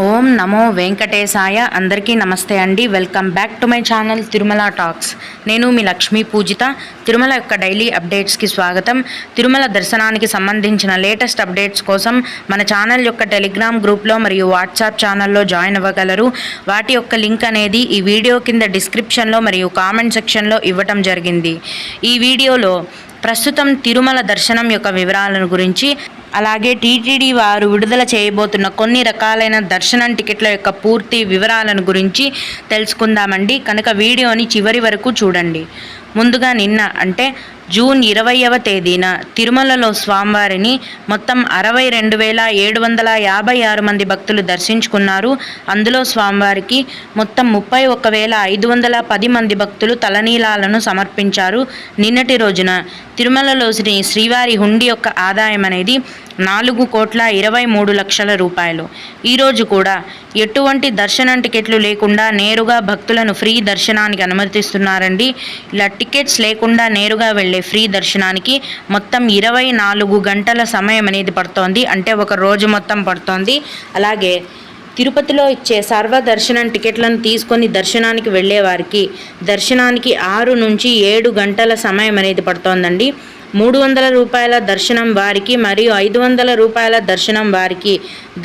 ఓం నమో వెంకటేశాయ. అందరికీ నమస్తే అండి. Welcome back to my channel Tirumala talks. నేను మీ లక్ష్మీ పూజిత. తిరుమల యొక్క డైలీ అప్డేట్స్కి స్వాగతం. తిరుమల దర్శనానికి సంబంధించిన లేటెస్ట్ అప్డేట్స్ కోసం మన ఛానల్ యొక్క టెలిగ్రామ్ గ్రూప్లో మరియు వాట్సాప్ ఛానల్లో జాయిన్ అవ్వగలరు. వాటి యొక్క లింక్ అనేది ఈ వీడియో కింద డిస్క్రిప్షన్లో మరియు కామెంట్ సెక్షన్లో ఇవ్వటం జరిగింది. ఈ వీడియోలో ప్రస్తుతం తిరుమల దర్శనం యొక్క వివరాలను గురించి, అలాగే టీటీడీ వారు విడుదల చేయబోతున్న కొన్ని రకాలైన దర్శనం టికెట్ల యొక్క పూర్తి వివరాలను గురించి తెలుసుకుందామండి. కనుక వీడియోని చివరి వరకు చూడండి. ముందుగా నిన్న అంటే జూన్ 20వ తేదీన తిరుమలలో స్వామివారిని మొత్తం 62,756 మంది భక్తులు దర్శించుకున్నారు. అందులో స్వామివారికి మొత్తం 31,510 మంది భక్తులు తలనీలాలను సమర్పించారు. నిన్నటి రోజున తిరుమలలో శ్రీవారి హుండీ యొక్క ఆదాయం అనేది 4,23,00,000 రూపాయలు. ఈరోజు కూడా ఎటువంటి దర్శనం టికెట్లు లేకుండా నేరుగా భక్తులను ఫ్రీ దర్శనానికి అనుమతిస్తున్నారండి. ఇలా టికెట్స్ లేకుండా నేరుగా వెళ్ళే ఫ్రీ దర్శనానికి మొత్తం 24 గంటల సమయం అనేది పడుతోంది. అంటే ఒక రోజు మొత్తం పడుతోంది. అలాగే తిరుపతిలో ఇచ్చే సర్వదర్శనం టికెట్లను తీసుకొని దర్శనానికి వెళ్ళే వారికి దర్శనానికి 6 నుంచి 7 గంటల సమయం అనేది పడుతోందండి. 300 రూపాయల దర్శనం వారికి మరియు 500 రూపాయల దర్శనం వారికి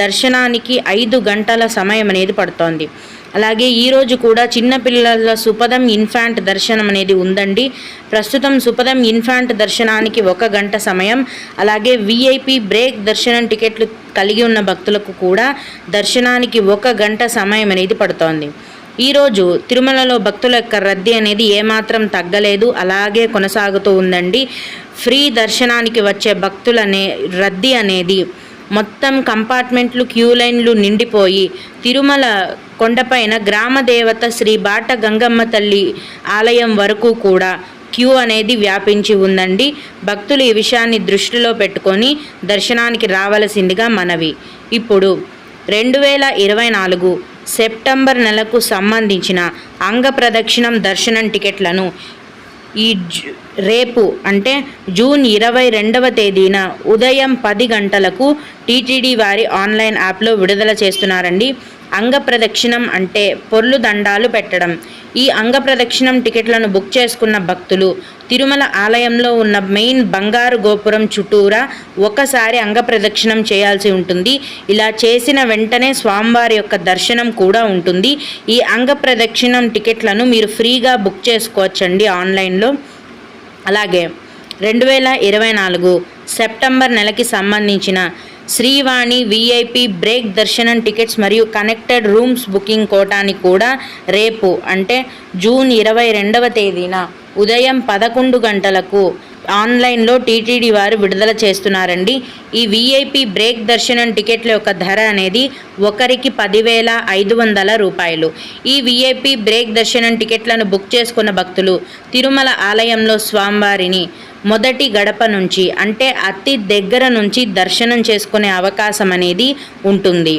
దర్శనానికి 5 గంటల సమయం అనేది పడుతోంది. అలాగే ఈరోజు కూడా చిన్నపిల్లల సుపదం ఇన్ఫాంట్ దర్శనం అనేది ఉందండి. ప్రస్తుతం సుపదం ఇన్ఫాంట్ దర్శనానికి 1 గంట సమయం, అలాగే విఐపి బ్రేక్ దర్శనం టికెట్లు కలిగి ఉన్న భక్తులకు కూడా దర్శనానికి 1 గంట సమయం అనేది పడుతోంది. ఈరోజు తిరుమలలో భక్తుల యొక్క రద్దీ అనేది ఏమాత్రం తగ్గలేదు, అలాగే కొనసాగుతూ ఉందండి. ఫ్రీ దర్శనానికి వచ్చే భక్తుల రద్దీ అనేది మొత్తం కంపార్ట్మెంట్లు క్యూ లైన్లు నిండిపోయి తిరుమల కొండపైన గ్రామదేవత శ్రీ బాట గంగమ్మ తల్లి ఆలయం వరకు కూడా క్యూ అనేది వ్యాపించి ఉందండి. భక్తులు ఈ విషయాన్ని దృష్టిలో పెట్టుకొని దర్శనానికి రావలసిందిగా మనవి. ఇప్పుడు 2024 సెప్టెంబర్ నెలకు సంబంధించిన అంగ ప్రదక్షిణం దర్శనం టికెట్లను రేపు అంటే జూన్ 22వ తేదీన ఉదయం 10 గంటలకు టీటీడీ వారి ఆన్లైన్ యాప్లో విడుదల చేస్తున్నారండి. అంగ ప్రదక్షిణం అంటే పొర్లు దండాలు పెట్టడం. ఈ అంగ ప్రదక్షిణం టికెట్లను బుక్ చేసుకున్న భక్తులు తిరుమల ఆలయంలో ఉన్న మెయిన్ బంగారు గోపురం చుట్టూరా ఒకసారి అంగ ప్రదక్షిణం చేయాల్సి ఉంటుంది. ఇలా చేసిన వెంటనే స్వామివారి యొక్క దర్శనం కూడా ఉంటుంది. ఈ అంగ ప్రదక్షిణం టికెట్లను మీరు ఫ్రీగా బుక్ చేసుకోవచ్చండి ఆన్లైన్లో. అలాగే 2024 సెప్టెంబర్ నెలకి సంబంధించిన శ్రీవాణి విఐపి బ్రేక్ దర్శనం టికెట్స్ మరియు కనెక్టెడ్ రూమ్స్ బుకింగ్ కోటాని కూడా రేపు అంటే జూన్ 22వ తేదీన ఉదయం 11 గంటలకు ఆన్లైన్లో టీటీడీ వారు విడుదల చేస్తున్నారండి. ఈ విఐపి బ్రేక్ దర్శనం టికెట్ల యొక్క ధర అనేది ఒకరికి 10,500 రూపాయలు. ఈ విఐపి బ్రేక్ దర్శనం టికెట్లను బుక్ చేసుకున్న భక్తులు తిరుమల ఆలయంలో స్వామివారిని మొదటి గడప నుంచి అంటే అతి దగ్గర నుంచి దర్శనం చేసుకునే అవకాశం అనేది ఉంటుంది.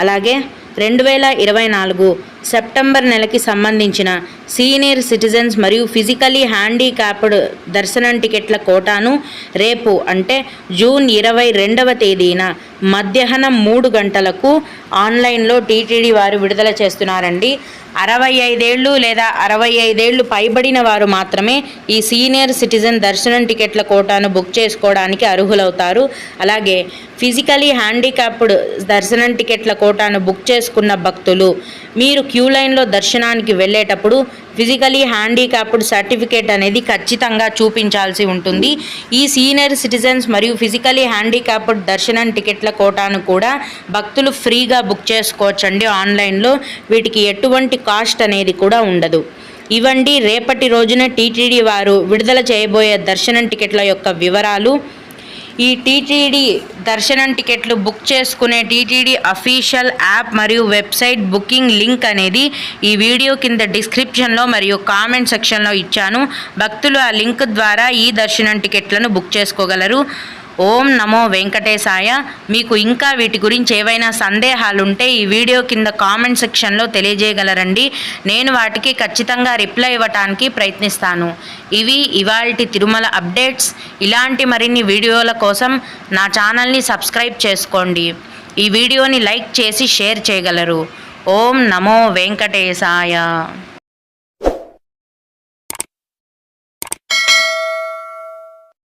అలాగే 2024 సెప్టెంబర్ నెలకి సంబంధించిన సీనియర్ సిటిజన్స్ మరియు ఫిజికలీ హ్యాండిక్యాప్డ్ దర్శనం టికెట్ల కోటాను రేపు అంటే జూన్ 22వ తేదీన మధ్యాహ్నం 3 గంటలకు ఆన్లైన్లో టీటీడీ వారు విడుదల చేస్తున్నారండి. 65 ఏళ్ళు లేదా 65 ఏళ్ళు పైబడిన వారు మాత్రమే ఈ సీనియర్ సిటిజన్ దర్శనం టికెట్ల కోటాను బుక్ చేసుకోవడానికి అర్హులవుతారు. అలాగే ఫిజికలీ హ్యాండిక్యాప్డ్ దర్శనం టికెట్ల కోటాను బుక్ చేసుకున్న భక్తులు మీరు క్యూ లైన్లో దర్శనానికి వెళ్ళేటప్పుడు ఫిజికలీ హ్యాండిక్యాప్డ్ సర్టిఫికేట్ అనేది ఖచ్చితంగా చూపించాల్సి ఉంటుంది. ఈ సీనియర్ సిటిజన్స్ మరియు ఫిజికలీ హ్యాండిక్యాప్డ్ దర్శనం టికెట్ల కోటాను కూడా భక్తులు ఫ్రీగా బుక్ చేసుకోవచ్చండి ఆన్లైన్లో. వీటికి ఎటువంటి కాస్ట్ అనేది కూడా ఉండదు. ఇవండి రేపటి రోజున టీటీడీ వారు విడుదల చేయబోయే దర్శనం టికెట్ల యొక్క వివరాలు. ఈ టీటీడీ దర్శనం టికెట్లు బుక్ చేసుకునే టీటీడీ అఫీషియల్ యాప్ మరియు వెబ్సైట్ బుకింగ్ లింక్ అనేది ఈ వీడియో కింద డిస్క్రిప్షన్లో మరియు కామెంట్ సెక్షన్లో ఇచ్చాను. భక్తులు ఆ లింక్ ద్వారా ఈ దర్శనం టికెట్లను బుక్ చేసుకోగలరు. ఓం నమో వెంకటేశాయ. మీకు ఇంకా వీటి గురించి ఏవైనా సందేహాలుంటే ఈ వీడియో కింద కామెంట్ సెక్షన్లో తెలియజేయగలరండి. నేను వాటికి ఖచ్చితంగా రిప్లై ఇవ్వటానికి ప్రయత్నిస్తాను. ఇవి ఇవాల్టి తిరుమల అప్డేట్స్. ఇలాంటి మరిన్ని వీడియోల కోసం నా ఛానల్ని సబ్స్క్రైబ్ చేసుకోండి. ఈ వీడియోని లైక్ చేసి షేర్ చేయగలరు. ఓం నమో వెంకటేశాయ.